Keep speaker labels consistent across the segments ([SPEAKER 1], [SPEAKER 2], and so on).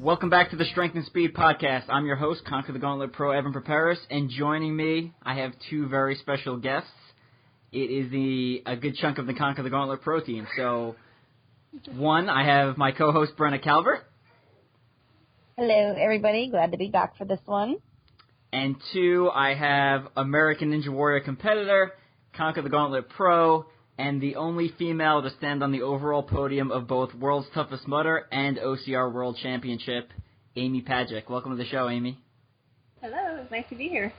[SPEAKER 1] Welcome back to the Strength and Speed Podcast. I'm your host, Conquer the Gauntlet Pro Evan Preparis, and joining me, I have two very special guests. It is a good chunk of the Conquer the Gauntlet Pro team. So, one, I have my co-host, Brenna Calvert.
[SPEAKER 2] Hello, everybody. Glad to be back for this one.
[SPEAKER 1] And two, I have American Ninja Warrior competitor, Conquer the Gauntlet Pro, and the only female to stand on the overall podium of both World's Toughest Mudder and OCR World Championship, Amy Pajcic. Welcome to the show, Amy.
[SPEAKER 3] Hello, it's nice to be here.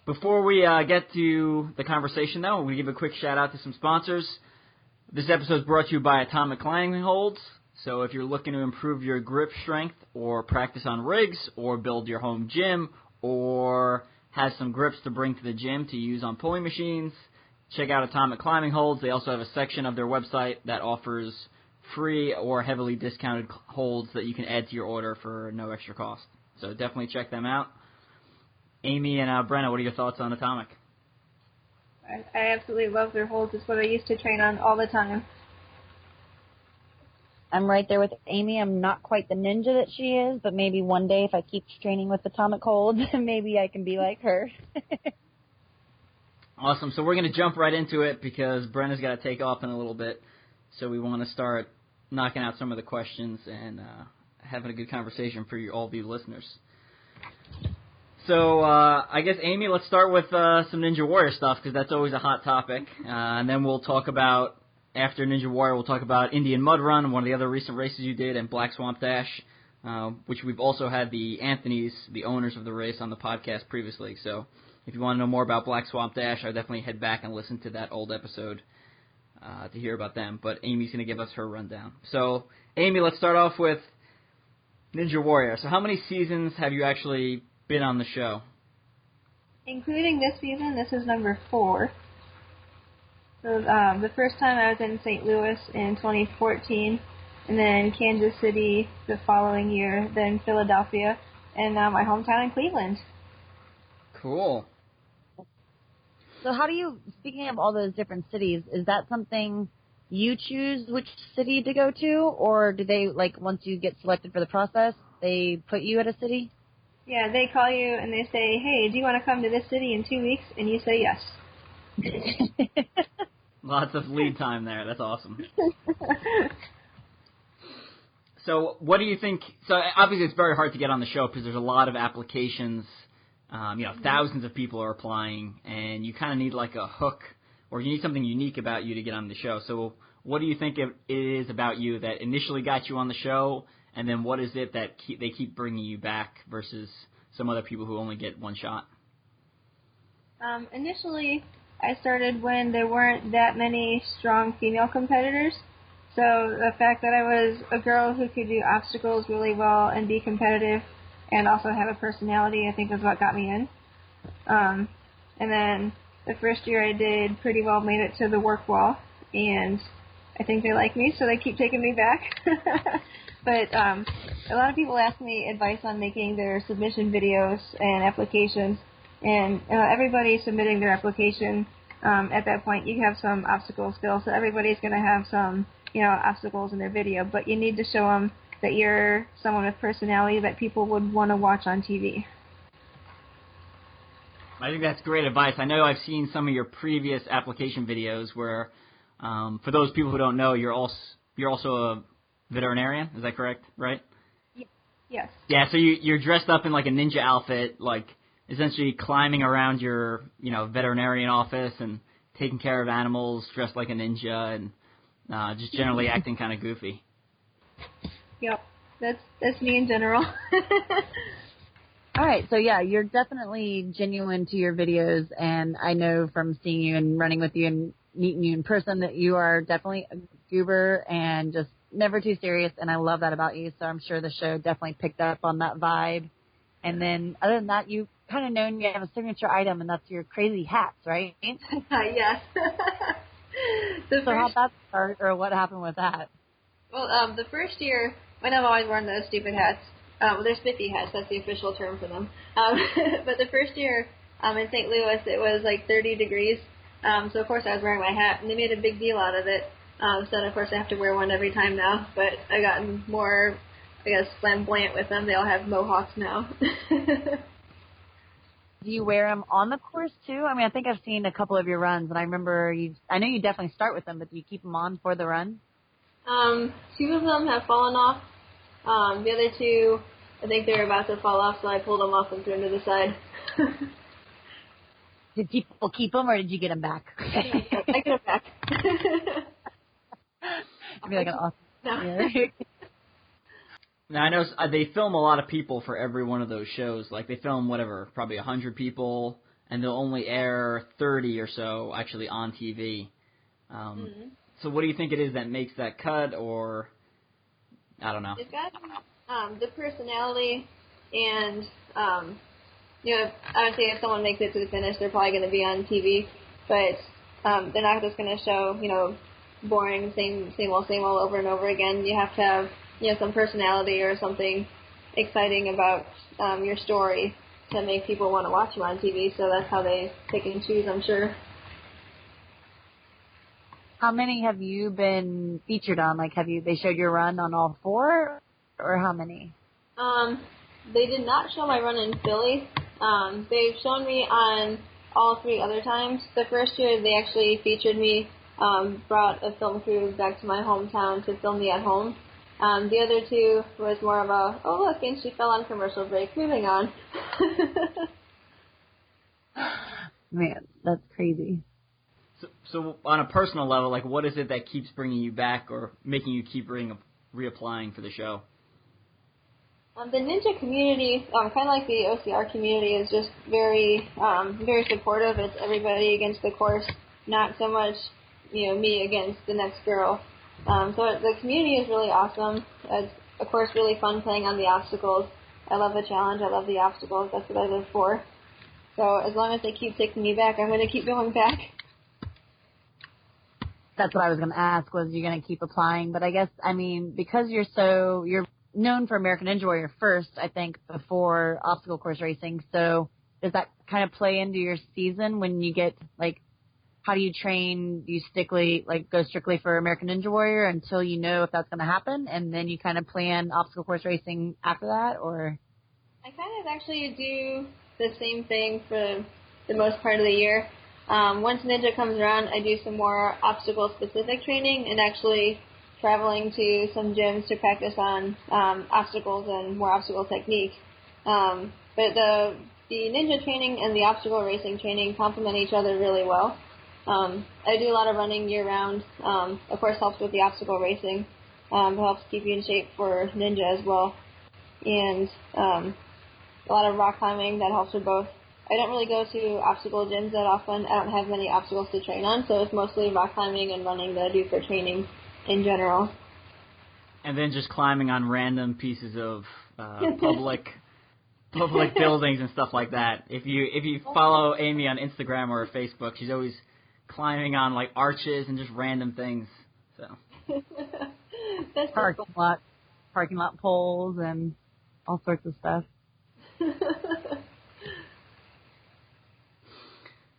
[SPEAKER 1] Before we get to the conversation, though, we're going to give a quick shout-out to some sponsors. This episode is brought to you by Atomic Climbing Holds. So if you're looking to improve your grip strength or practice on rigs or build your home gym or have some grips to bring to the gym to use on pulling machines, check out Atomic Climbing Holds. They also have a section of their website that offers free or heavily discounted holds that you can add to your order for no extra cost. So definitely check them out. Amy and Brenna, what are your thoughts on Atomic?
[SPEAKER 3] I absolutely love their holds. It's what I used to train on all the time.
[SPEAKER 2] I'm right there with Amy. I'm not quite the ninja that she is, but maybe one day if I keep training with Atomic Holds, maybe I can be like her.
[SPEAKER 1] Awesome. So we're going to jump right into it because Brenna's got to take off in a little bit. So we want to start knocking out some of the questions and having a good conversation for all of you listeners. So I guess, Amy, let's start with some Ninja Warrior stuff because that's always a hot topic. And then we'll talk about, after Ninja Warrior, we'll talk about Indian Mud Run, one of the other recent races you did, and Black Swamp Dash, which we've also had the Anthonys, the owners of the race, on the podcast previously. So if you want to know more about Black Swamp Dash, I would definitely head back and listen to that old episode to hear about them. But Amy's going to give us her rundown. So, Amy, let's start off with Ninja Warrior. So how many seasons have you actually been on the show?
[SPEAKER 3] Including this season, this is number 4. So the first time I was in St. Louis in 2014, and then Kansas City the following year, then Philadelphia, and now my hometown in Cleveland.
[SPEAKER 1] Cool.
[SPEAKER 2] So how do you, speaking of all those different cities, is that something you choose which city to go to, or do they, like, once you get selected for the process, they put you at a city?
[SPEAKER 3] Yeah, they call you and they say, hey, do you want to come to this city in 2 weeks? And you say yes.
[SPEAKER 1] Lots of lead time there. That's awesome. So what do you think? So obviously it's very hard to get on the show because there's a lot of applications. Thousands of people are applying, and you kind of need like a hook, or you need something unique about you to get on the show. So what do you think it is about you that initially got you on the show, and then what is it that they keep bringing you back versus some other people who only get one shot?
[SPEAKER 3] Initially, I started when there weren't that many strong female competitors. So the fact that I was a girl who could do obstacles really well and be competitive and also have a personality, I think is what got me in. And then the first year I did pretty well, made it to the work wall, and I think they like me, so they keep taking me back. But a lot of people ask me advice on making their submission videos and applications, and everybody submitting their application, at that point you have some obstacles still, so everybody's going to have some obstacles in their video, but you need to show them that you're someone with personality that people would want to watch on TV.
[SPEAKER 1] I think that's great advice. I know I've seen some of your previous application videos where, for those people who don't know, you're also a veterinarian. Is that correct? Right?
[SPEAKER 3] Yes.
[SPEAKER 1] Yeah. So you're dressed up in like a ninja outfit, like essentially climbing around your veterinarian office and taking care of animals, dressed like a ninja, and just generally acting kind of goofy.
[SPEAKER 3] Yep. That's me in general.
[SPEAKER 2] All right, so yeah, you're definitely genuine to your videos, and I know from seeing you and running with you and meeting you in person that you are definitely a goober and just never too serious, and I love that about you. So I'm sure the show definitely picked up on that vibe. And then other than that, you kind of known you have a signature item, and that's your crazy hats, right?
[SPEAKER 3] Yes.
[SPEAKER 2] So how'd that start, or what happened with that?
[SPEAKER 3] Well, the first year, when I've always worn those stupid hats, well, they're spiffy hats, that's the official term for them. But the first year in St. Louis, it was like 30 degrees. So, of course, I was wearing my hat, and they made a big deal out of it. So, of course, I have to wear one every time now. But I've gotten more, I guess, flamboyant with them. They all have mohawks now.
[SPEAKER 2] Do you wear them on the course, too? I mean, I think I've seen a couple of your runs, and I remember I know you definitely start with them, but do you keep them on for the run?
[SPEAKER 3] 2 of them have fallen off. The other 2, I think they're about to fall off, so I pulled them off and threw them to the side.
[SPEAKER 2] Did people keep them, or did you get them back?
[SPEAKER 3] I get them back.
[SPEAKER 2] It'd be like an awesome.
[SPEAKER 3] No.
[SPEAKER 1] Now, I know they film a lot of people for every one of those shows. Like, they film, probably 100 people, and they'll only air 30 or so actually on TV. So what do you think it is that makes that cut, or I don't know?
[SPEAKER 3] It's got the personality, and, obviously if someone makes it to the finish, they're probably going to be on TV, but they're not just going to show, boring, same old over and over again. You have to have some personality or something exciting about your story to make people want to watch you on TV. So that's how they pick and choose, I'm sure.
[SPEAKER 2] How many have you been featured on? Like, they showed your run on all 4, or how many?
[SPEAKER 3] They did not show my run in Philly. They've shown me on all 3 other times. The first year they actually featured me, brought a film crew back to my hometown to film me at home. The other 2 was more of a, oh look, and she fell on commercial break, moving on.
[SPEAKER 2] Man, that's crazy.
[SPEAKER 1] So on a personal level, like, what is it that keeps bringing you back or making you keep reapplying for the show?
[SPEAKER 3] The ninja community, kind of like the OCR community, is just very, very supportive. It's everybody against the course, not so much, me against the next girl. So the community is really awesome. It's, of course, really fun playing on the obstacles. I love the challenge. I love the obstacles. That's what I live for. So as long as they keep taking me back, I'm going to keep going back.
[SPEAKER 2] That's what I was going to ask, was you going to keep applying? But I guess, because you're known for American Ninja Warrior first, I think, before obstacle course racing. So does that kind of play into your season when you get, like, how do you train? Do you go strictly for American Ninja Warrior until you know if that's going to happen, and then you kind of plan obstacle course racing after that, or?
[SPEAKER 3] I kind of actually do the same thing for the most part of the year. Once Ninja comes around, I do some more obstacle-specific training and actually traveling to some gyms to practice on obstacles and more obstacle technique. But the Ninja training and the obstacle racing training complement each other really well. I do a lot of running year-round. Of course, helps with the obstacle racing. It helps keep you in shape for Ninja as well. And a lot of rock climbing, that helps with both. I don't really go to obstacle gyms that often. I don't have many obstacles to train on, so it's mostly rock climbing and running that I do for training in general.
[SPEAKER 1] And then just climbing on random pieces of public buildings and stuff like that. If you follow Amy on Instagram or Facebook, she's always climbing on, like, arches and just random things. So
[SPEAKER 3] That's
[SPEAKER 2] parking lot poles and all sorts of stuff.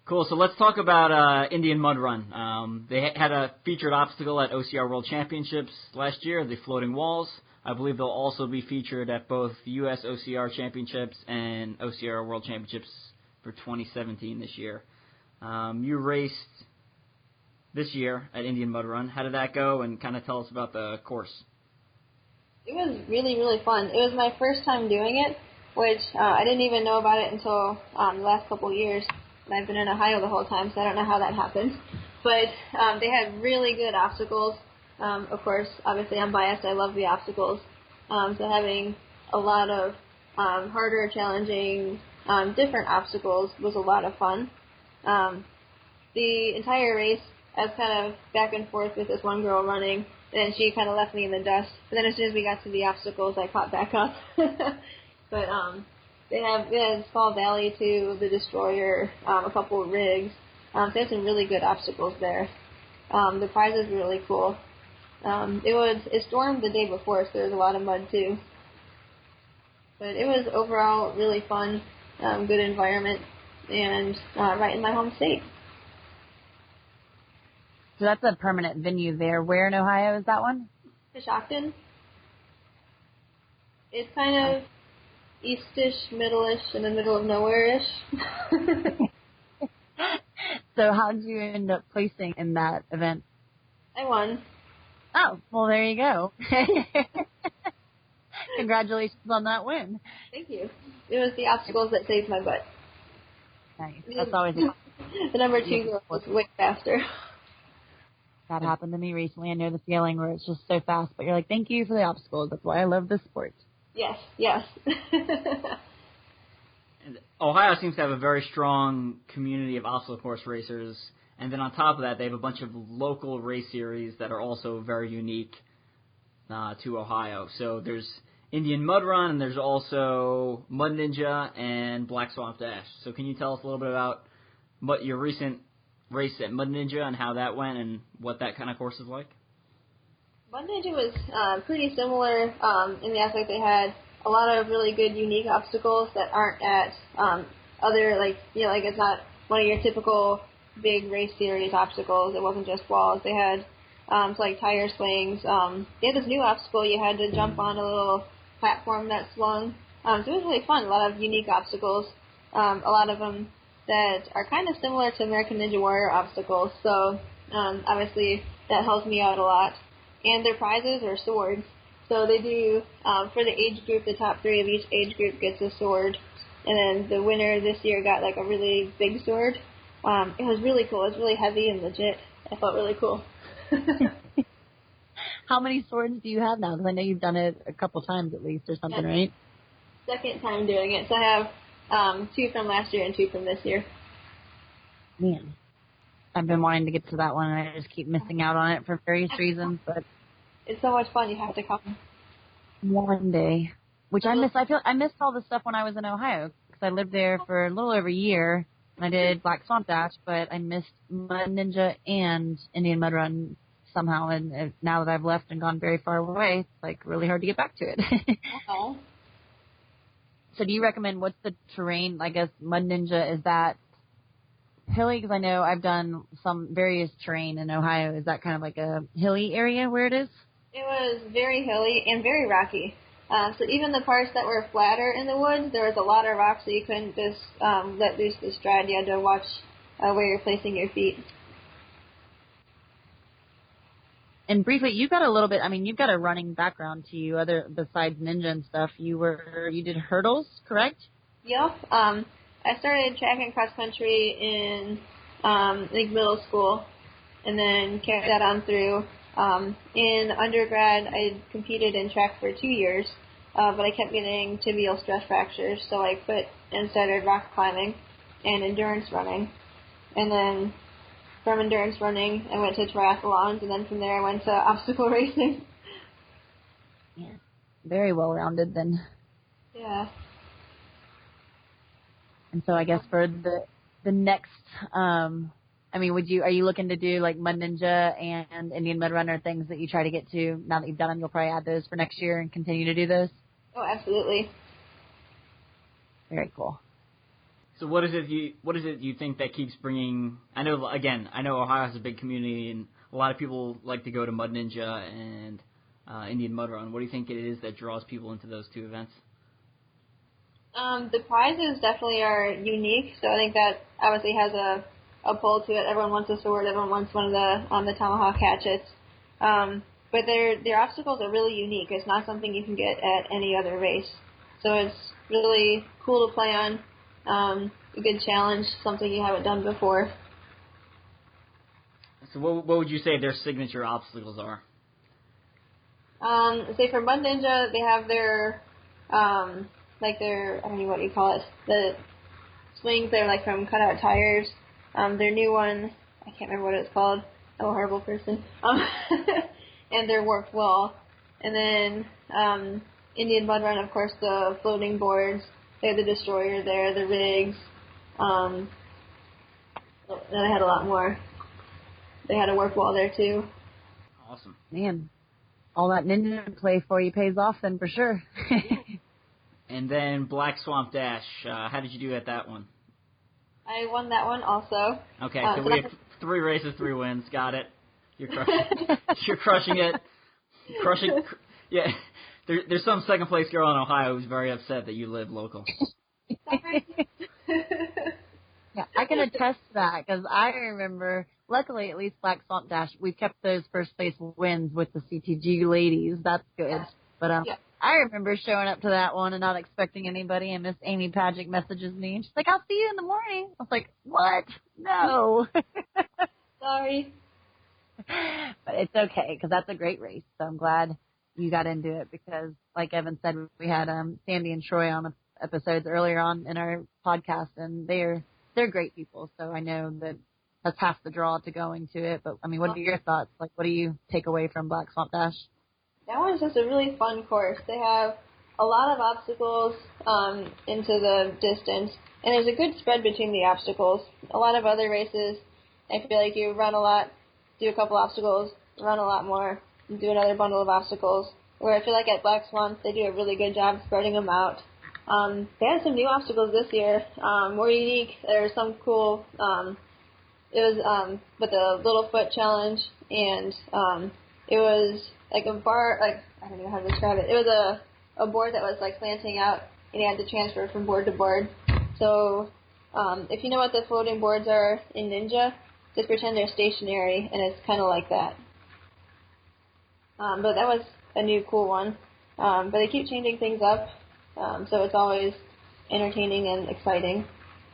[SPEAKER 1] Cool. So let's talk about Indian Mud Run. They had a featured obstacle at OCR World Championships last year, the floating walls. I believe they'll also be featured at both U.S. OCR Championships and OCR World Championships for 2017 this year. You raced this year at Indian Mud Run. How did that go? And kind of tell us about the course.
[SPEAKER 3] It was really, really fun. It was my first time doing it, which I didn't even know about it until the last couple of years. And I've been in Ohio the whole time, so I don't know how that happened. But they had really good obstacles. Of course, obviously I'm biased. I love the obstacles. So having a lot of harder, challenging, different obstacles was a lot of fun. The entire race, I was kind of back and forth with this one girl running. And she kind of left me in the dust. But then as soon as we got to the obstacles, I caught back up. But they have Fall Valley too, the Destroyer, a couple of rigs. So they have some really good obstacles there. The prizes were really cool. It stormed the day before, so there was a lot of mud too. But it was overall really fun, good environment, and right in my home state.
[SPEAKER 2] So that's a permanent venue there. Where in Ohio is that one?
[SPEAKER 3] Pajcic. It's kind of eastish, middle-ish, in the middle of nowhere-ish.
[SPEAKER 2] So how did you end up placing in that event?
[SPEAKER 3] I won.
[SPEAKER 2] Oh, well, there you go. Congratulations on that win.
[SPEAKER 3] Thank you. It was the obstacles that saved my butt.
[SPEAKER 2] Nice. That's always
[SPEAKER 3] the number 2 girl was way faster.
[SPEAKER 2] That happened to me recently. I know the feeling where it's just so fast, but you're like, thank you for the obstacles. That's why I love this sport.
[SPEAKER 3] Yes.
[SPEAKER 1] And Ohio seems to have a very strong community of obstacle course racers, and then on top of that, they have a bunch of local race series that are also very unique to Ohio. So there's Indian Mud Run, and there's also Mud Ninja and Black Swamp Dash. So can you tell us a little bit about your recent race at Mud Ninja and how that went and what that kind of course is like?
[SPEAKER 3] Mud Ninja was pretty similar in the aspect they had a lot of really good, unique obstacles that aren't at other, like it's not one of your typical big race series obstacles. It wasn't just walls. They had like tire swings. They had this new obstacle. You had to jump on a little platform that swung. So it was really fun. A lot of unique obstacles. A lot of them that are kind of similar to American Ninja Warrior obstacles. So obviously that helps me out a lot. And their prizes are swords. So they do, for the age group, the top 3 of each age group gets a sword. And then the winner this year got like a really big sword. It was really cool. It was really heavy and legit. I felt really cool.
[SPEAKER 2] How many swords do you have now? Because I know you've done it a couple times at least or something, right?
[SPEAKER 3] Second time doing it. So I have 2 from last year and 2 from this year.
[SPEAKER 2] Man, I've been wanting to get to that one, and I just keep missing out on it for various reasons. But
[SPEAKER 3] it's so much fun. You have to come
[SPEAKER 2] one day. Which I miss. I missed all the stuff when I was in Ohio because I lived there for a little over a year. And I did Black Swamp Dash, but I missed Mud Ninja and Indian Mud Run somehow. And now that I've left and gone very far away, it's like really hard to get back to it.
[SPEAKER 3] Oh.
[SPEAKER 2] So do you recommend, what's the terrain? I guess Mud Ninja, is that hilly? Because I know I've done some various terrain in Ohio. Is that kind of like a hilly area where it is?
[SPEAKER 3] It was very hilly and very rocky. So even the parts that were flatter in the woods, there was a lot of rocks, so you couldn't just let loose the stride. You had to watch where you're placing your feet.
[SPEAKER 2] And briefly, you've got a little bit, you've got a running background to you, besides ninja and stuff. You did hurdles, correct?
[SPEAKER 3] Yep. I started track and cross country in middle school, and then carried that on through. In undergrad, I competed in track for 2 years, but I kept getting tibial stress fractures, so I quit and started rock climbing and endurance running. And then from endurance running, I went to triathlons, and then from there I went to obstacle racing.
[SPEAKER 2] Yeah, very well-rounded then.
[SPEAKER 3] Yeah.
[SPEAKER 2] And so I guess for the next, are you looking to do like Mud Ninja and Indian Mud Runner, things that you try to get to now that you've done them? You'll probably add those for next year and continue to do those?
[SPEAKER 3] Oh, absolutely.
[SPEAKER 2] Very cool.
[SPEAKER 1] So what is it you think that keeps bringing? I know Ohio has a big community, and a lot of people like to go to Mud Ninja and Indian Mud Run. What do you think it is that draws people into those 2 events?
[SPEAKER 3] The prizes definitely are unique, so I think that obviously has a pull to it. Everyone wants a sword. Everyone wants one of the tomahawk hatchets. But their obstacles are really unique. It's not something you can get at any other race. So it's really cool to play on. A good challenge, something you haven't done before.
[SPEAKER 1] So what would you say their signature obstacles are?
[SPEAKER 3] Say for Mud Ninja, they have their I don't know what you call it, the swings. They're like from cutout tires. Their new one, I can't remember what it's called. I'm a horrible person. and they're worked well. And then Indian Mud Run, of course, the floating boards, they had the destroyer there, the rigs. Then they had a lot more. They had a work wall there too.
[SPEAKER 1] Awesome.
[SPEAKER 2] Man, all that ninja play for you pays off then for sure.
[SPEAKER 1] And then Black Swamp Dash. How did you do at that one?
[SPEAKER 3] I won that one also.
[SPEAKER 1] Okay, so we have 3 races, 3 wins. Got it. You're crushing. You're crushing it. Yeah. There's some second place girl in Ohio who's very upset that you live local.
[SPEAKER 2] Yeah, I can attest to that because I remember, luckily at least Black Swamp Dash, we kept those first place wins with the CTG ladies. That's good.
[SPEAKER 3] Yeah.
[SPEAKER 2] But
[SPEAKER 3] Yeah.
[SPEAKER 2] I remember showing up to that one and not expecting anybody, and Miss Amy Pajcic messages me, and she's like, I'll see you in the morning. I was like, what? No.
[SPEAKER 3] Sorry.
[SPEAKER 2] But it's okay because that's a great race, so I'm glad you got into it because, like Evan said, we had Sandy and Troy on episodes earlier on in our podcast, and they're great people, so I know that that's half the draw to going to it. But, I mean, what are your thoughts? Like, what do you take away from Black Swamp Dash?
[SPEAKER 3] That one's just a really fun course. They have a lot of obstacles into the distance, and there's a good spread between the obstacles. A lot of other races, I feel like you run a lot, do a couple obstacles, run a lot more, and do another bundle of obstacles. Where I feel like at Black Swamp, they do a really good job spreading them out. They had some new obstacles this year, more unique. There was some cool, it was with the Little Foot Challenge, and it was like a bar, like, I don't know how to describe it. It was a board that was like slanting out, and you had to transfer from board to board. So if you know what the floating boards are in Ninja, just pretend they're stationary, and it's kind of like that. But that was a new cool one. But they keep changing things up, so it's always entertaining and exciting.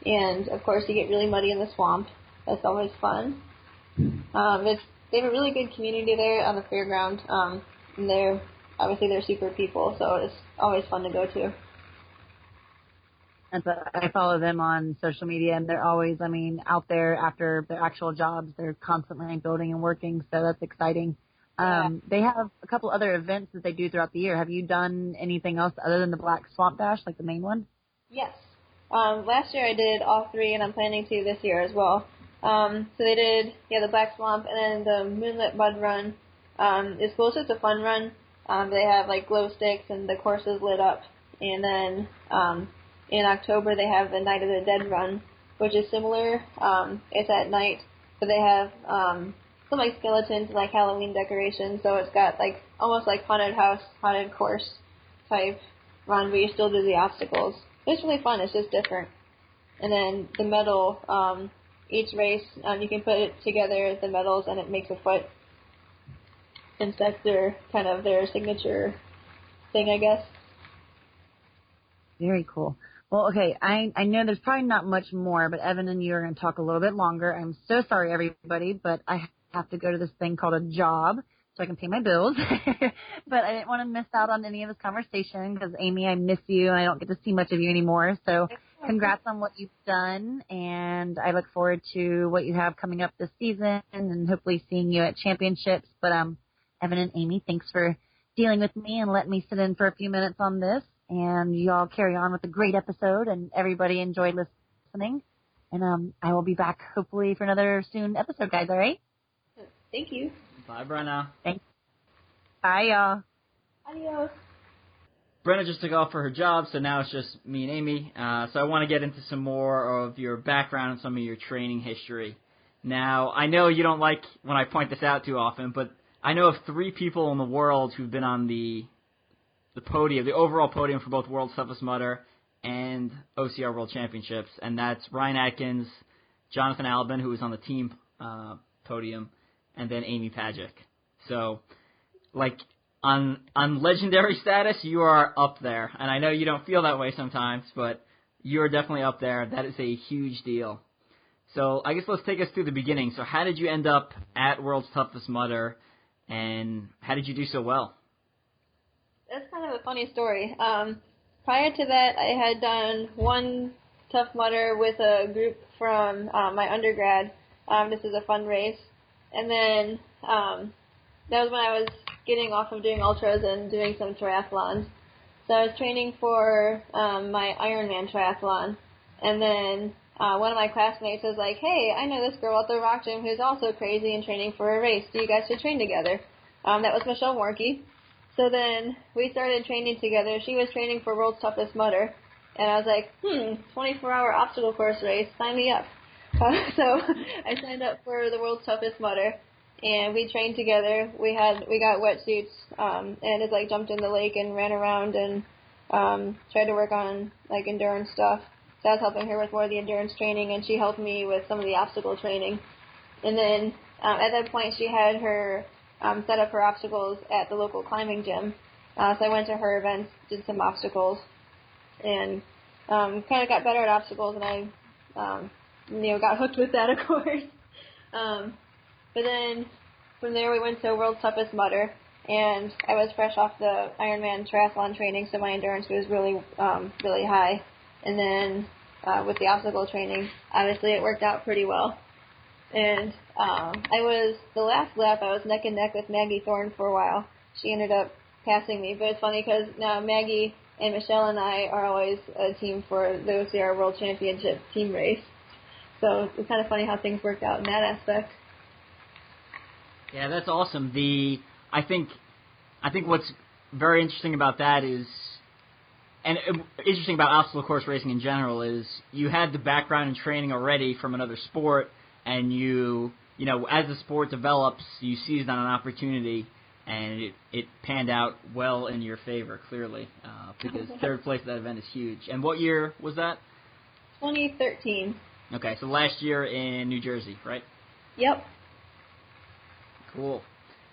[SPEAKER 3] And, of course, you get really muddy in the swamp. That's always fun. They have a really good community there on the fairground, and they're super people, so it's always fun to go to.
[SPEAKER 2] And I follow them on social media, and they're always, I mean, out there after their actual jobs. They're constantly building and working, so that's exciting. They have a couple other events that they do throughout the year. Have you done anything else other than the Black Swamp Dash, like the main one?
[SPEAKER 3] Yes. Last year I did all 3, and I'm planning to this year as well. So they did, the Black Swamp, and then the Moonlit Mud Run. It's cool, so it's a fun run. They have, like, glow sticks, and the course is lit up. And then in October they have the Night of the Dead Run, which is similar. It's at night, but they have some, like, skeletons and, like, Halloween decorations, so it's got, like, almost like haunted house, haunted course type run, but you still do the obstacles. It's really fun. It's just different. And then the medal, each race, you can put it together, the medals, and it makes a foot. Since that's their signature thing, I guess.
[SPEAKER 2] Very cool. Well, okay, I know there's probably not much more, but Evan and you are going to talk a little bit longer. I'm so sorry, everybody, but I have to go to this thing called a job so I can pay my bills. But I didn't want to miss out on any of this conversation because, Amy, I miss you, and I don't get to see much of you anymore. So congrats on what you've done, and I look forward to what you have coming up this season and hopefully seeing you at championships. But Evan and Amy, thanks for dealing with me and letting me sit in for a few minutes on this. And you all carry on with a great episode, and everybody enjoyed listening. And I will be back hopefully for another soon episode, guys, all right?
[SPEAKER 3] Thank you.
[SPEAKER 1] Bye, Brenna.
[SPEAKER 2] Thanks. Bye, y'all.
[SPEAKER 3] Adios.
[SPEAKER 1] Brenna just took off for her job, so now it's just me and Amy. So I want to get into some more of your background and some of your training history. Now, I know you don't like when I point this out too often, but I know of 3 people in the world who've been on the podium, the overall podium for both World's Toughest Mudder and OCR World Championships, and that's Ryan Atkins, Jonathan Albin, who was on the team podium, and then Amy Pajcic. So, like, on legendary status, you are up there. And I know you don't feel that way sometimes, but you're definitely up there. That is a huge deal. So I guess let's take us through the beginning. So how did you end up at World's Toughest Mudder, and how did you do so well?
[SPEAKER 3] That's kind of a funny story. Prior to that, I had done one Tough Mudder with a group from my undergrad. This is a fun race. And then that was when I was getting off of doing ultras and doing some triathlons. So I was training for my Ironman triathlon, and then one of my classmates was like, hey, I know this girl at the rock gym who's also crazy and training for a race. You guys should train together. That was Michelle Warnke. So then we started training together. She was training for World's Toughest Mudder, and I was like, 24-hour obstacle course race, sign me up. So I signed up for the World's Toughest Mudder, and we trained together. We got wetsuits, and just like jumped in the lake and ran around and tried to work on like endurance stuff. So I was helping her with more of the endurance training, and she helped me with some of the obstacle training. And then at that point, she had her set up her obstacles at the local climbing gym. So I went to her events, did some obstacles, and kind of got better at obstacles, and I got hooked with that, of course. But then from there we went to World's Toughest Mudder, and I was fresh off the Ironman triathlon training, so my endurance was really, really high. And then with the obstacle training, obviously it worked out pretty well. And the last lap, I was neck and neck with Maggie Thorne for a while. She ended up passing me, but it's funny because now Maggie and Michelle and I are always a team for the OCR World Championship team race. So it's kind of funny how things worked out in that aspect.
[SPEAKER 1] Yeah, that's awesome. I think what's very interesting about that is, and interesting about obstacle course racing in general, is you had the background and training already from another sport, and you know, as the sport develops, you seized on an opportunity, and it panned out well in your favor, clearly, because third place at that event is huge. And what year was that?
[SPEAKER 3] 2013.
[SPEAKER 1] Okay, so last year in New Jersey, right?
[SPEAKER 3] Yep.
[SPEAKER 1] Cool.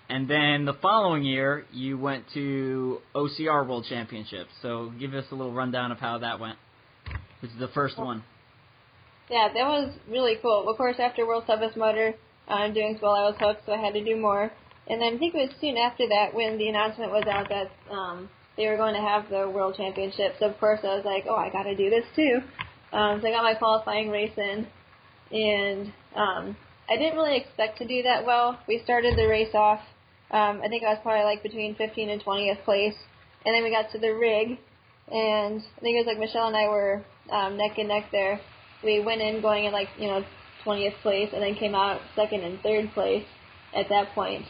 [SPEAKER 1] And then the following year, you went to OCR World Championships. So give us a little rundown of how that went. This is the first one.
[SPEAKER 3] Yeah, that was really cool. Of course, after World's Toughest Mudder, doing so well, I was hooked, so I had to do more. And then I think it was soon after that when the announcement was out that they were going to have the World Championships. Of course, I was like, oh, I got to do this too. So I got my qualifying race in, and I didn't really expect to do that well. We started the race off, I think I was probably like between 15th and 20th place, and then we got to the rig, and I think it was like Michelle and I were neck and neck there. We went in going in like 20th place, and then came out second and third place at that point.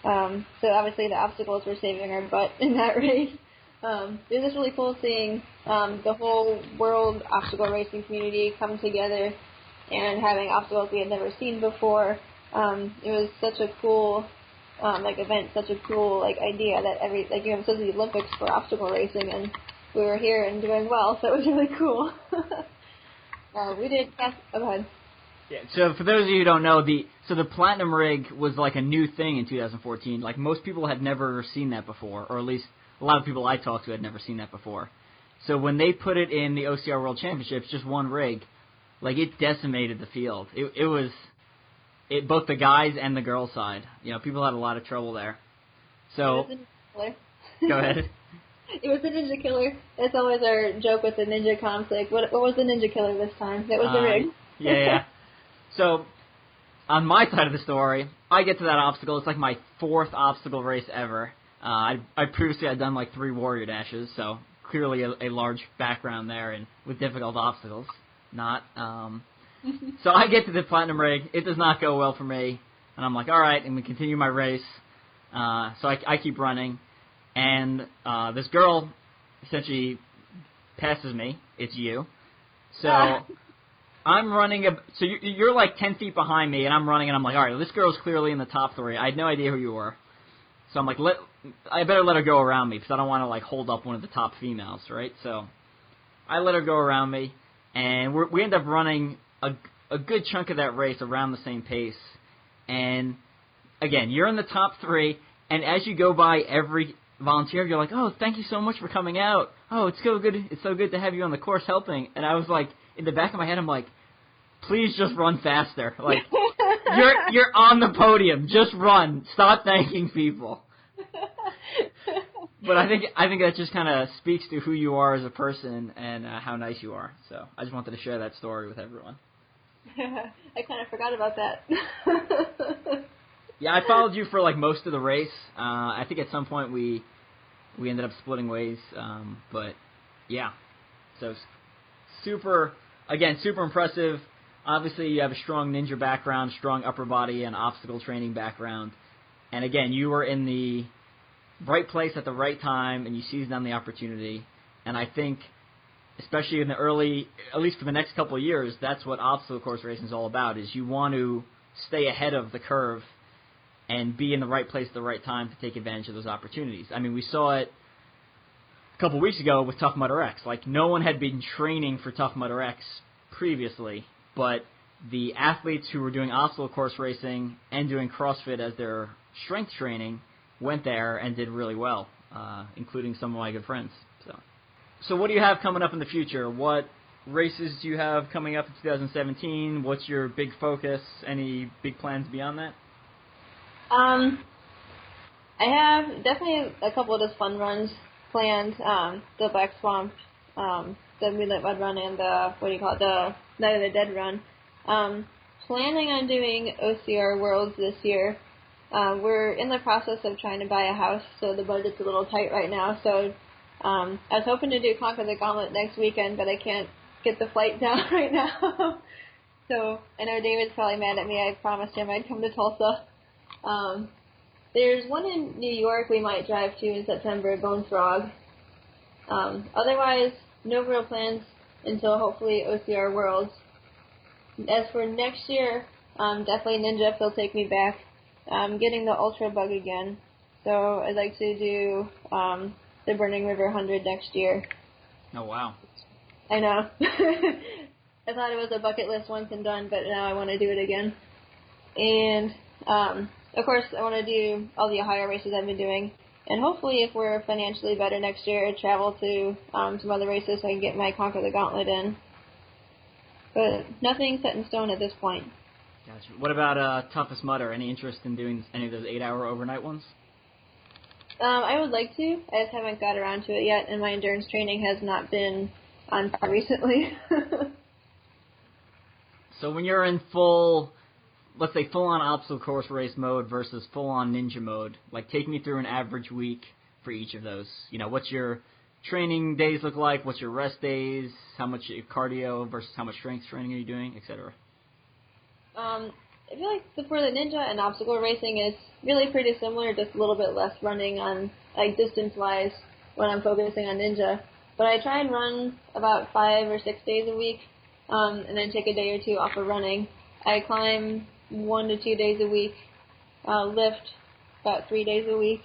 [SPEAKER 3] So obviously the obstacles were saving our butt in that race. It was just really cool seeing the whole world obstacle racing community come together and having obstacles we had never seen before. It was such a cool event, such a cool idea that it's supposed to be the Olympics for obstacle racing, and we were here and doing well, so it was really cool. We did pass. Oh, go ahead.
[SPEAKER 1] Yeah, so for those of you who don't know, the Platinum rig was like a new thing in 2014. Like, most people had never seen that before, or at least a lot of people I talked to had never seen that before. So when they put it in the OCR World Championships, just one rig, it decimated the field. It was both the guys and the girls side. People had a lot of trouble there. So go ahead.
[SPEAKER 3] It was the Ninja Killer. That's always our joke with the Ninja comps. What was the Ninja Killer this time? That was the rig.
[SPEAKER 1] Yeah. So, on my side of the story, I get to that obstacle. It's like my fourth obstacle race ever. I previously had done 3 Warrior Dashes, so clearly a large background there and with difficult obstacles. Not. So I get to the Platinum rig. It does not go well for me. And I'm like, all right, and we continue my race. So I keep running. And this girl essentially passes me. It's you. So I'm running. So you're 10 feet behind me, and I'm running, and I'm like, all right, this girl's clearly in the top 3. I had no idea who you were. So I'm like, I better let her go around me because I don't want to hold up one of the top females, right? So I let her go around me, and we end up running a good chunk of that race around the same pace. And again, you're in the top 3, and as you go by every volunteer, you're like, oh, thank you so much for coming out. Oh, it's so good to have you on the course helping. And I was like, in the back of my head, I'm like, please just run faster. You're on the podium. Just run. Stop thanking people. But I think that just kind of speaks to who you are as a person and how nice you are. So I just wanted to share that story with everyone.
[SPEAKER 3] I kind of forgot about that.
[SPEAKER 1] Yeah, I followed you for like most of the race. I think at some point we ended up splitting ways, but yeah. So super impressive. Obviously, you have a strong ninja background, strong upper body and obstacle training background, and again, you were in the right place at the right time, and you seized on the opportunity. And I think, especially in the early, at least for the next couple of years, that's what obstacle course racing is all about. Is you want to stay ahead of the curve and be in the right place at the right time to take advantage of those opportunities. I mean, we saw it a couple of weeks ago with Tough Mudder X. Like, no one had been training for Tough Mudder X previously, but the athletes who were doing obstacle course racing and doing CrossFit as their strength training went there and did really well, including some of my good friends. So what do you have coming up in the future? What races do you have coming up in 2017? What's your big focus? Any big plans beyond that?
[SPEAKER 3] I have definitely a couple of just fun runs planned. The Black Swamp, the Moonlit Mud Run, and the Night of the Dead Run. Planning on doing OCR Worlds this year. We're in the process of trying to buy a house, so the budget's a little tight right now. So I was hoping to do Conquer the Gauntlet next weekend, but I can't get the flight down right now. So I know David's probably mad at me. I promised him I'd come to Tulsa. There's one in New York we might drive to in September, Bone Frog. Otherwise, no real plans until hopefully OCR Worlds. As for next year, definitely Ninja if they'll take me back. I'm getting the Ultra Bug again, so I'd like to do the Burning River 100 next year.
[SPEAKER 1] Oh, wow.
[SPEAKER 3] I know. I thought it was a bucket list once and done, but now I want to do it again. And, of course, I want to do all the Ohio races I've been doing. And hopefully, if we're financially better next year, travel to some other races so I can get my Conquer the Gauntlet in. But nothing set in stone at this point.
[SPEAKER 1] Gotcha. What about Toughest Mudder? Any interest in doing any of those 8-hour overnight ones?
[SPEAKER 3] I would like to. I just haven't got around to it yet, and my endurance training has not been on par recently.
[SPEAKER 1] So when you're in full, let's say full-on obstacle course race mode versus full-on ninja mode, like take me through an average week for each of those. You know, what's your training days look like? What's your rest days? How much cardio versus how much strength training are you doing, etc.?
[SPEAKER 3] I feel like for the ninja and obstacle racing, it's really pretty similar, just a little bit less running on, like, distance-wise when I'm focusing on ninja. But I try and run about 5 or 6 days a week, and then take a day or two off of running. I climb 1 to 2 days a week, lift about 3 days a week,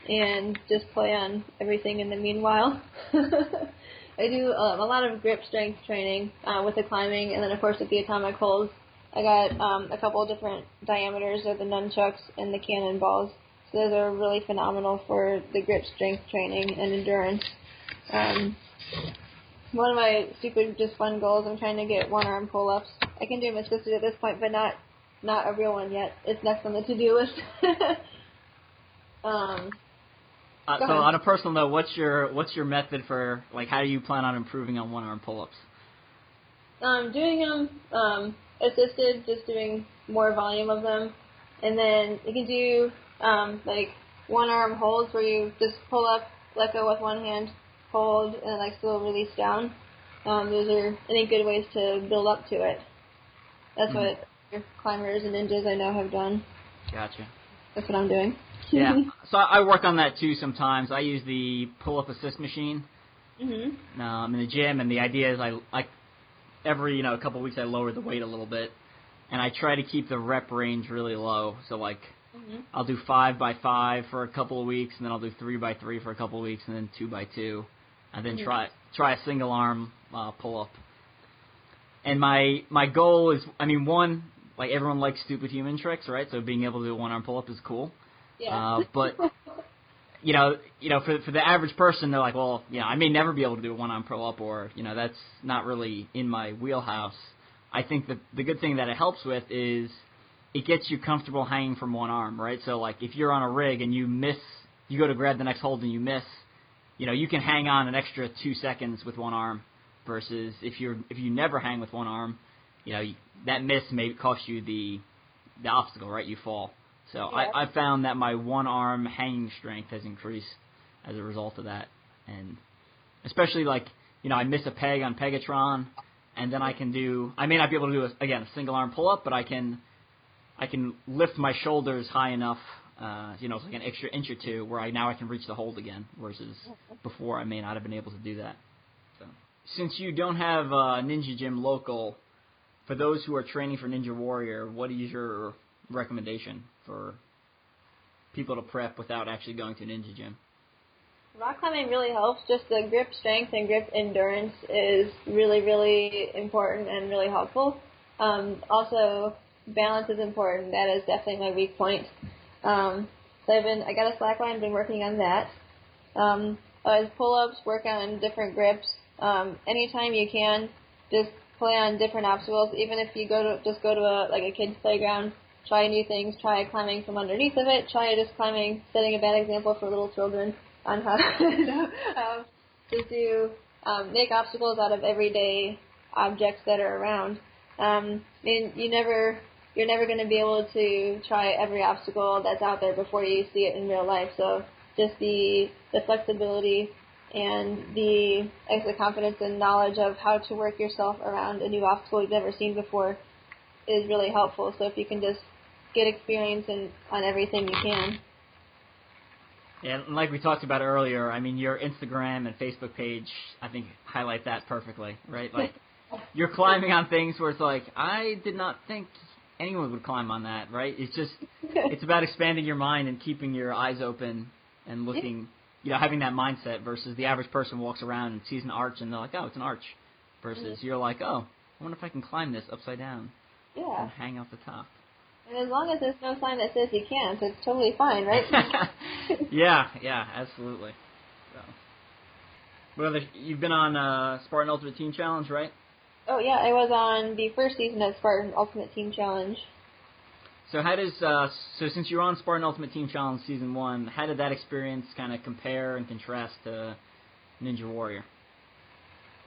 [SPEAKER 3] and just play on everything in the meanwhile. I do a lot of grip strength training with the climbing, and then, of course, with the atomic holds. I got a couple of different diameters of the nunchucks and the cannonballs. So those are really phenomenal for the grip strength training and endurance. One of my stupid, just fun goals, I'm trying to get one-arm pull-ups. I can do them assisted at this point, but not a real one yet. It's next on the to-do list.
[SPEAKER 1] So on a personal note, what's your method for, like, how do you plan on improving on one-arm pull-ups?
[SPEAKER 3] Doing them assisted, just doing more volume of them. And then you can do, like, one-arm holds where you just pull up, let go with one hand, hold, and then, like, still release down. Those are, I think, good ways to build up to it. That's what your climbers and ninjas I know have done.
[SPEAKER 1] Gotcha.
[SPEAKER 3] That's what I'm doing.
[SPEAKER 1] Yeah. So I work on that, too, sometimes. I use the pull-up assist machine.
[SPEAKER 3] Mm-hmm.
[SPEAKER 1] I'm in the gym, and the idea is I every couple of weeks I lower the weight a little bit, and I try to keep the rep range really low. So like I'll do 5x5 for a couple of weeks, and then I'll do 3x3 for a couple of weeks, and then 2x2, and then try a single arm pull up. And my goal is, I mean, one, like everyone likes stupid human tricks, right? So being able to do a one arm pull up is cool.
[SPEAKER 3] Yeah.
[SPEAKER 1] But for the average person, they're like, well, I may never be able to do a one-arm pull-up, or, that's not really in my wheelhouse. I think that the good thing that it helps with is it gets you comfortable hanging from one arm, right? So, like, if you're on a rig and you miss, you go to grab the next hold and you miss, you can hang on an extra 2 seconds with one arm, versus if you never hang with one arm, that miss may cost you the obstacle, right? You fall. So
[SPEAKER 3] Yeah.
[SPEAKER 1] I found that my one arm hanging strength has increased as a result of that. And especially I miss a peg on Pegatron, and then I may not be able to do, a single arm pull up, but I can lift my shoulders high enough, it's like an extra inch or two where I can reach the hold again, versus before I may not have been able to do that. So, since you don't have a Ninja Gym local, for those who are training for Ninja Warrior, what is your recommendation for people to prep without actually going to a Ninja Gym?
[SPEAKER 4] Rock climbing really helps. Just the grip strength and grip endurance is really, really important and really helpful. Also, balance is important. That is definitely my weak point. So I got a slack line, been working on that. As pull-ups, work on different grips. Anytime you can, just play on different obstacles. Even if you go to a kid's playground, try new things. Try climbing from underneath of it. Try just climbing, setting a bad example for little children on how to make obstacles out of everyday objects that are around. You're never going to be able to try every obstacle that's out there before you see it in real life. So just the flexibility and the confidence and knowledge of how to work yourself around a new obstacle you've never seen before is really helpful. So if you can just get experience on everything you can.
[SPEAKER 1] Yeah, and like we talked about earlier, your Instagram and Facebook page, I think, highlight that perfectly, right? Like, you're climbing on things where it's like, I did not think anyone would climb on that, right? It's just, it's about expanding your mind and keeping your eyes open and looking, having that mindset versus the average person walks around and sees an arch and they're like, oh, it's an arch. Versus you're like, oh, I wonder if I can climb this upside down and hang off the top.
[SPEAKER 4] And as long as there's no sign that says you can't, it's totally fine, right?
[SPEAKER 1] Yeah, absolutely. So, you've been on Spartan Ultimate Team Challenge, right?
[SPEAKER 4] Oh, yeah, I was on the first season of Spartan Ultimate Team Challenge.
[SPEAKER 1] So how does, since you were on Spartan Ultimate Team Challenge Season 1, how did that experience kind of compare and contrast to Ninja Warrior?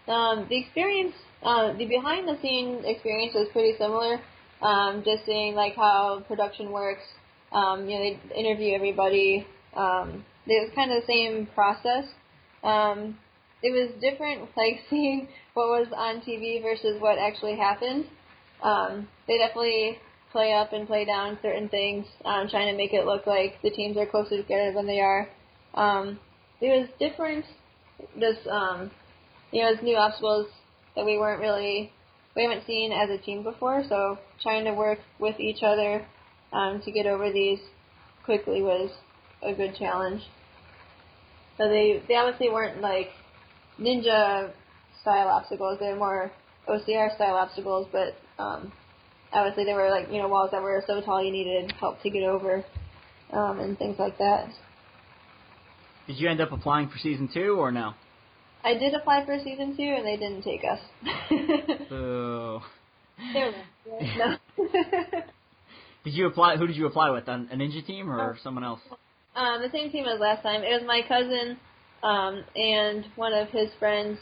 [SPEAKER 4] The experience, the behind-the-scenes experience was pretty similar. Just seeing how production works. They interview everybody. It was kind of the same process. It was different, seeing what was on TV versus what actually happened. They definitely play up and play down certain things, trying to make it look like the teams are closer together than they are. It was different. Just it's new obstacles that we haven't seen as a team before, so trying to work with each other to get over these quickly was a good challenge. So they obviously weren't ninja-style obstacles. They were more OCR-style obstacles, but obviously they were walls that were so tall you needed help to get over and things like that.
[SPEAKER 1] Did you end up applying for Season 2 or no?
[SPEAKER 4] I did apply for Season 2, and they didn't take us.
[SPEAKER 1] Boo.
[SPEAKER 4] No.
[SPEAKER 1] Did you apply? Who did you apply with? A Ninja team or someone else?
[SPEAKER 4] The same team as last time. It was my cousin and one of his friends,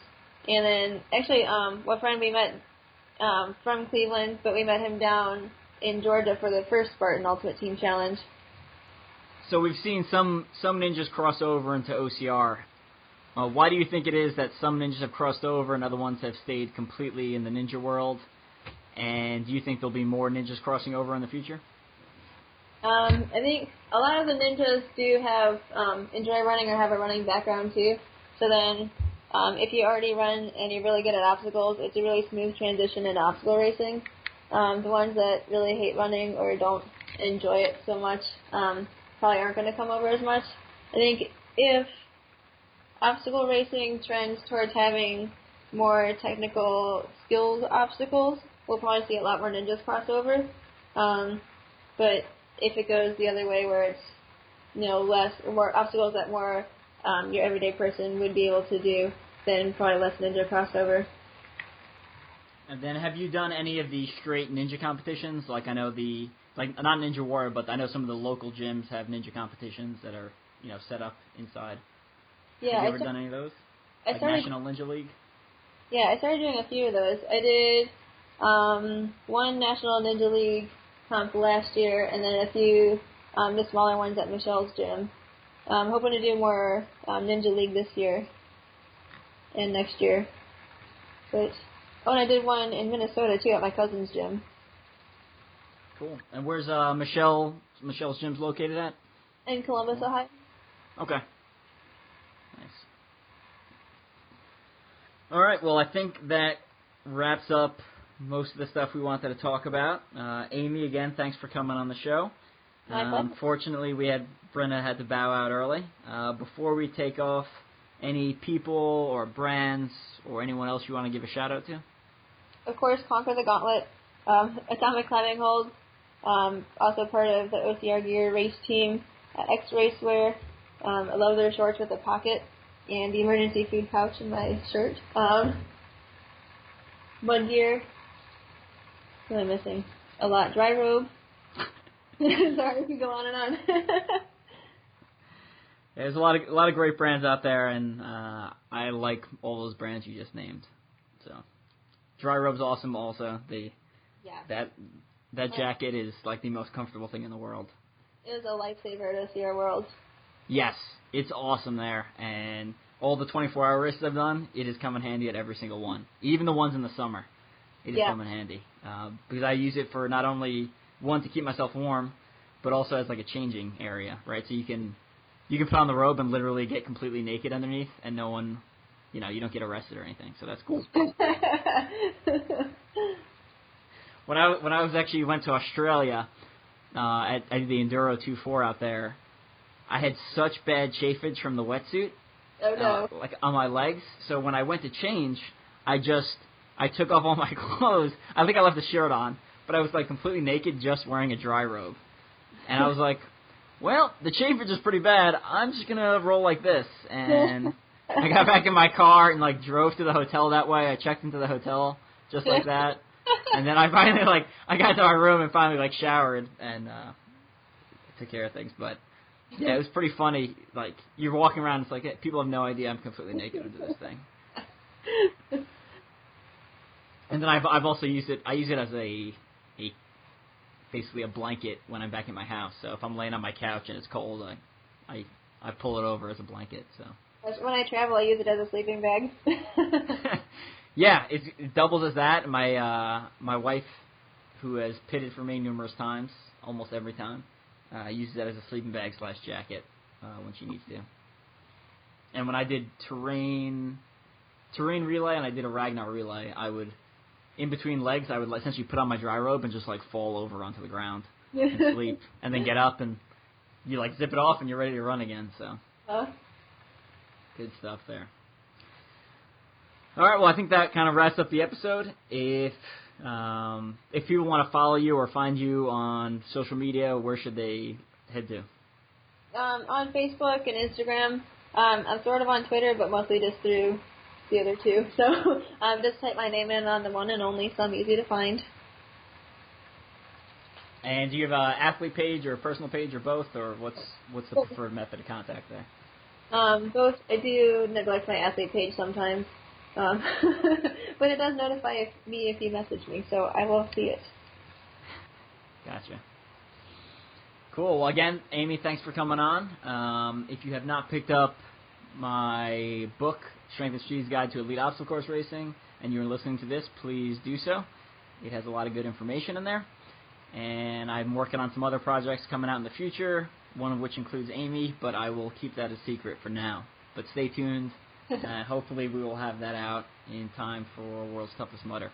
[SPEAKER 4] and then actually what friend we met from Cleveland, but we met him down in Georgia for the first Spartan Ultimate Team Challenge.
[SPEAKER 1] So we've seen some ninjas cross over into OCR. Why do you think it is that some ninjas have crossed over and other ones have stayed completely in the ninja world? And do you think there'll be more ninjas crossing over in the future?
[SPEAKER 4] I think a lot of the ninjas do have enjoy running or have a running background too. So then if you already run and you're really good at obstacles, it's a really smooth transition into obstacle racing. The ones that really hate running or don't enjoy it so much probably aren't going to come over as much. I think if obstacle racing trends towards having more technical skilled obstacles, we'll probably see a lot more ninjas cross over. But if it goes the other way where it's more obstacles that more your everyday person would be able to do, then probably less ninja crossover.
[SPEAKER 1] And then have you done any of the straight ninja competitions? Like I know not Ninja Warrior, but I know some of the local gyms have ninja competitions that are set up inside.
[SPEAKER 4] Yeah,
[SPEAKER 1] have you ever done any of those? National Ninja League?
[SPEAKER 4] Yeah, I started doing a few of those. I did one National Ninja League comp last year, and then a few the smaller ones at Michelle's gym. I'm hoping to do more Ninja League this year and next year. But and I did one in Minnesota too at my cousin's gym.
[SPEAKER 1] Cool. And where's Michelle's gym's located at?
[SPEAKER 4] In Columbus, Ohio.
[SPEAKER 1] Okay. Nice. All right. Well, I think that wraps up most of the stuff we wanted to talk about. Amy, again, thanks for coming on the show. Unfortunately, Brenna had to bow out early. Before we take off, any people or brands or anyone else you want to give a shout out to?
[SPEAKER 4] Of course, Conquer the Gauntlet, Atomic Climbing Hold, also part of the OCR Gear race team at X Racewear. I love their shorts with a pocket and the emergency food pouch in my shirt. Mud Gear. What am I missing? A lot. Dry Robe. Sorry, we can go on and on.
[SPEAKER 1] There's a lot of great brands out there, and I like all those brands you just named. So, Dry Robe's awesome. Also, that jacket is like the most comfortable thing in the world.
[SPEAKER 4] It is a lifesaver to see our world.
[SPEAKER 1] Yes, it's awesome there, and all the 24-hour races I've done, it has come in handy at every single one. Even the ones in the summer, it has come in handy because I use it for not only one to keep myself warm, but also as like a changing area, right? So you can put on the robe and literally get completely naked underneath, and no one, you don't get arrested or anything. So that's cool. When I went to Australia, I did the Enduro 2.4 out there. I had such bad chafage from the wetsuit, like on my legs. So when I went to change, I took off all my clothes. I think I left the shirt on, but I was like completely naked, just wearing a dry robe. And I was like, well, the chafage is pretty bad. I'm just gonna roll like this. And I got back in my car and like drove to the hotel that way. I checked into the hotel just like that. And then I finally I got to my room and finally showered and took care of things. But yeah, it was pretty funny. Like you're walking around, it's like people have no idea I'm completely naked under this thing. And then I've also used it. I use it as basically a blanket when I'm back in my house. So if I'm laying on my couch and it's cold, I pull it over as a blanket. So
[SPEAKER 4] when I travel, I use it as a sleeping bag.
[SPEAKER 1] Yeah, it doubles as that. My wife, who has pitted for me numerous times, almost every time, uses that as a sleeping bag / jacket when she needs to. And when I did terrain relay and I did a Ragnar relay, I would, in between legs, I would essentially put on my dry robe and just fall over onto the ground and sleep, and then get up and you zip it off and you're ready to run again. So good stuff there. All right, well, I think that kind of wraps up the episode. If people want to follow you or find you on social media, where should they head to?
[SPEAKER 4] On Facebook and Instagram. I'm sort of on Twitter, but mostly just through the other two. So just type my name in on the one and only, so I'm easy to find.
[SPEAKER 1] And do you have an athlete page or a personal page or both, or what's the preferred method of contact there?
[SPEAKER 4] Both. I do neglect my athlete page sometimes. But it does notify me if you message me, so I will see it.
[SPEAKER 1] Gotcha. Cool. Well, again, Amy, thanks for coming on. If you have not picked up my book, Strength and Speed's Guide to Elite Obstacle Course Racing, and you're listening to this, please do so. It has a lot of good information in there. And I'm working on some other projects coming out in the future, one of which includes Amy, but I will keep that a secret for now. But stay tuned. Hopefully we will have that out in time for World's Toughest Mudder.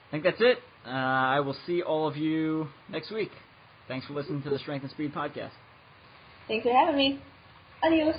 [SPEAKER 1] I think that's it. I will see all of you next week. Thanks for listening to the Strength and Speed podcast.
[SPEAKER 4] Thanks for having me. Adios.